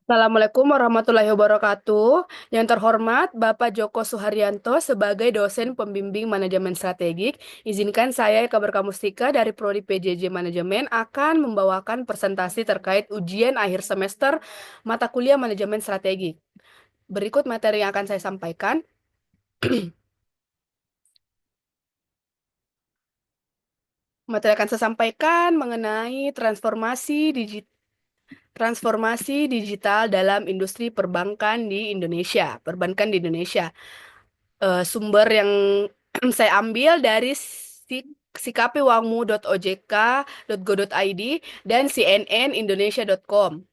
Assalamualaikum warahmatullahi wabarakatuh. Yang terhormat Bapak Joko Suharyanto sebagai dosen pembimbing manajemen strategik, izinkan saya Kabar Kamustika dari Prodi PJJ Manajemen akan membawakan presentasi terkait ujian akhir semester mata kuliah manajemen strategik. Berikut materi yang akan saya sampaikan. Materi yang akan saya sampaikan mengenai transformasi digital dalam industri perbankan di Indonesia. Perbankan di Indonesia. Sumber yang saya ambil dari sikapwangmu.ojk.go.id dan cnnindonesia.com.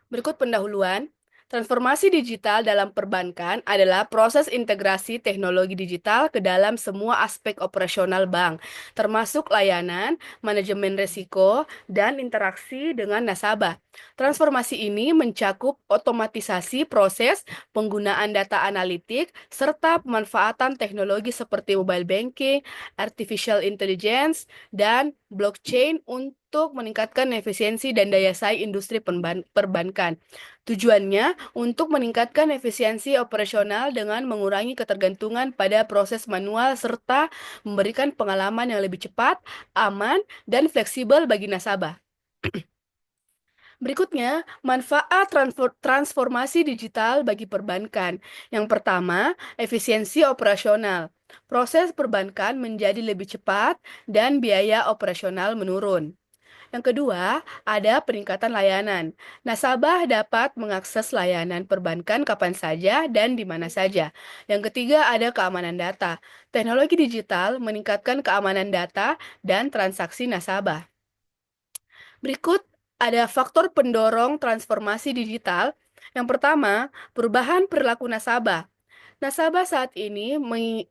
Berikut pendahuluan. Transformasi digital dalam perbankan adalah proses integrasi teknologi digital ke dalam semua aspek operasional bank, termasuk layanan, manajemen risiko, dan interaksi dengan nasabah. Transformasi ini mencakup otomatisasi proses, penggunaan data analitik, serta pemanfaatan teknologi seperti mobile banking, artificial intelligence, dan blockchain untuk meningkatkan efisiensi dan daya saing industri perbankan. Tujuannya untuk meningkatkan efisiensi operasional dengan mengurangi ketergantungan pada proses manual serta memberikan pengalaman yang lebih cepat, aman, dan fleksibel bagi nasabah. Berikutnya, manfaat transformasi digital bagi perbankan. Yang pertama, efisiensi operasional. Proses perbankan menjadi lebih cepat dan biaya operasional menurun. Yang kedua, ada peningkatan layanan. Nasabah dapat mengakses layanan perbankan kapan saja dan di mana saja. Yang ketiga, ada keamanan data. Teknologi digital meningkatkan keamanan data dan transaksi nasabah. Berikut ada faktor pendorong transformasi digital. Yang pertama, perubahan perilaku nasabah. Nasabah saat ini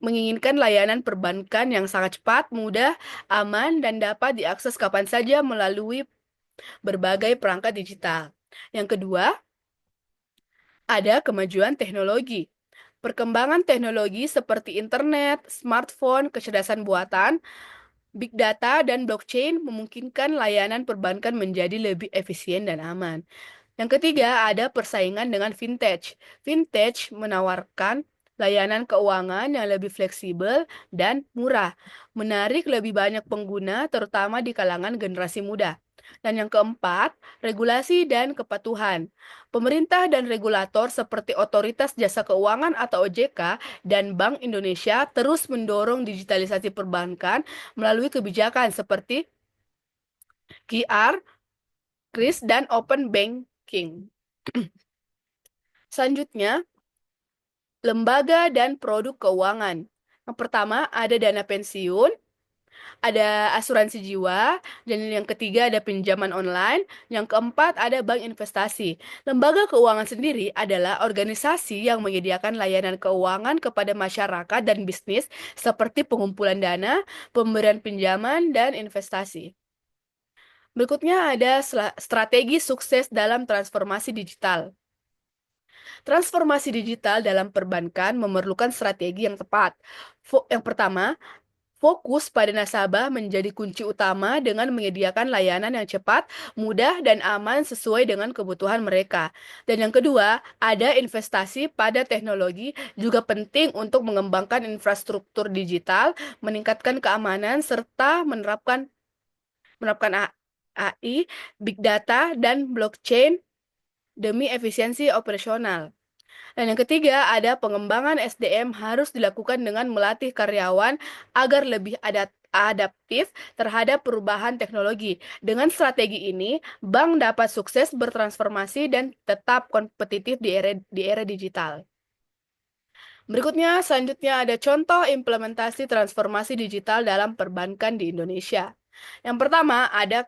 menginginkan layanan perbankan yang sangat cepat, mudah, aman, dan dapat diakses kapan saja melalui berbagai perangkat digital. Yang kedua, ada kemajuan teknologi. Perkembangan teknologi seperti internet, smartphone, kecerdasan buatan, big data, dan blockchain memungkinkan layanan perbankan menjadi lebih efisien dan aman. Yang ketiga, ada persaingan dengan fintech. Fintech menawarkan layanan keuangan yang lebih fleksibel dan murah, menarik lebih banyak pengguna, terutama di kalangan generasi muda. Dan yang keempat, regulasi dan kepatuhan. Pemerintah dan regulator seperti Otoritas Jasa Keuangan atau OJK dan Bank Indonesia terus mendorong digitalisasi perbankan melalui kebijakan seperti QR, kris, dan open banking. Selanjutnya, lembaga dan produk keuangan. Yang pertama, ada dana pensiun, ada asuransi jiwa, dan yang ketiga ada pinjaman online, yang keempat ada bank investasi. Lembaga keuangan sendiri adalah organisasi yang menyediakan layanan keuangan kepada masyarakat dan bisnis seperti pengumpulan dana, pemberian pinjaman, dan investasi. Berikutnya ada strategi sukses dalam transformasi digital. Transformasi digital dalam perbankan memerlukan strategi yang tepat. Yang pertama, fokus pada nasabah menjadi kunci utama dengan menyediakan layanan yang cepat, mudah, dan aman sesuai dengan kebutuhan mereka. Dan yang kedua, ada investasi pada teknologi juga penting untuk mengembangkan infrastruktur digital, meningkatkan keamanan, serta menerapkan AI, big data, dan blockchain demi efisiensi operasional. Dan yang ketiga, ada pengembangan SDM harus dilakukan dengan melatih karyawan agar lebih adaptif terhadap perubahan teknologi. Dengan strategi ini, bank dapat sukses bertransformasi dan tetap kompetitif di era digital. Selanjutnya ada contoh implementasi transformasi digital dalam perbankan di Indonesia. Yang pertama ada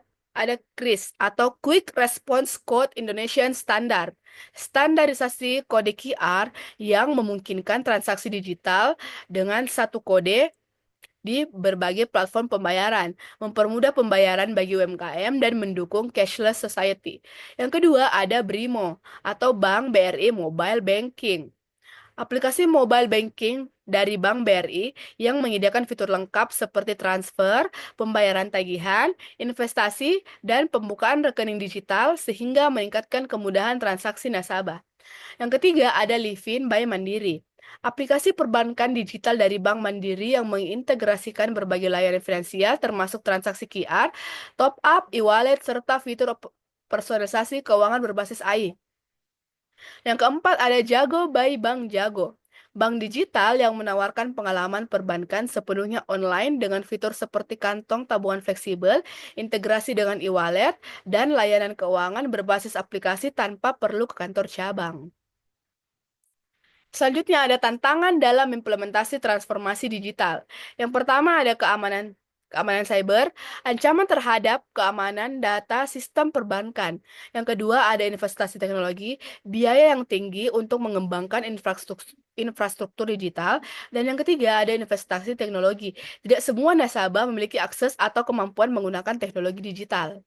KRIS atau Quick Response Code Indonesian Standard. Standarisasi kode QR yang memungkinkan transaksi digital dengan satu kode di berbagai platform pembayaran, mempermudah pembayaran bagi UMKM dan mendukung cashless society. Yang kedua ada BRIMO atau Bank BRI Mobile Banking. Aplikasi mobile banking dari Bank BRI yang menyediakan fitur lengkap seperti transfer, pembayaran tagihan, investasi, dan pembukaan rekening digital sehingga meningkatkan kemudahan transaksi nasabah. Yang ketiga ada Livin by Mandiri. Aplikasi perbankan digital dari Bank Mandiri yang mengintegrasikan berbagai layanan finansial termasuk transaksi QR, top up, e-wallet, serta fitur personalisasi keuangan berbasis AI. Yang keempat ada Jago by Bank Jago. Bank digital yang menawarkan pengalaman perbankan sepenuhnya online dengan fitur seperti kantong tabungan fleksibel, integrasi dengan e-wallet, dan layanan keuangan berbasis aplikasi tanpa perlu ke kantor cabang. Selanjutnya ada tantangan dalam implementasi transformasi digital. Yang pertama ada keamanan cyber, ancaman terhadap keamanan data sistem perbankan. Yang kedua ada investasi teknologi, biaya yang tinggi untuk mengembangkan infrastruktur digital. Dan yang ketiga ada investasi teknologi. Tidak semua nasabah memiliki akses atau kemampuan menggunakan teknologi digital.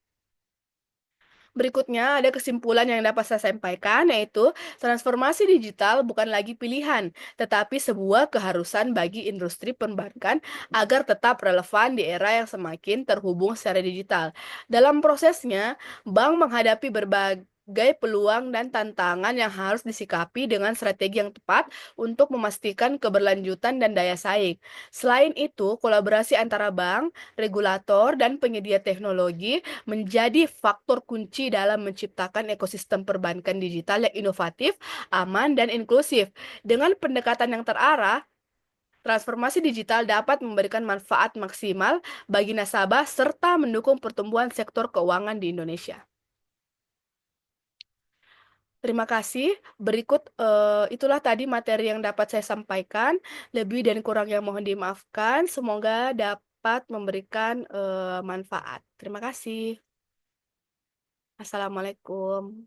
Berikutnya ada kesimpulan yang dapat saya sampaikan, yaitu transformasi digital bukan lagi pilihan, tetapi sebuah keharusan bagi industri perbankan agar tetap relevan di era yang semakin terhubung secara digital. Dalam prosesnya, bank menghadapi berbagai peluang dan tantangan yang harus disikapi dengan strategi yang tepat untuk memastikan keberlanjutan dan daya saing. Selain itu, kolaborasi antara bank, regulator, dan penyedia teknologi menjadi faktor kunci dalam menciptakan ekosistem perbankan digital yang inovatif, aman, dan inklusif. Dengan pendekatan yang terarah, transformasi digital dapat memberikan manfaat maksimal bagi nasabah serta mendukung pertumbuhan sektor keuangan di Indonesia. Terima kasih. Berikut itulah tadi materi yang dapat saya sampaikan. Lebih dan kurangnya mohon dimaafkan. Semoga dapat memberikan manfaat. Terima kasih. Assalamualaikum.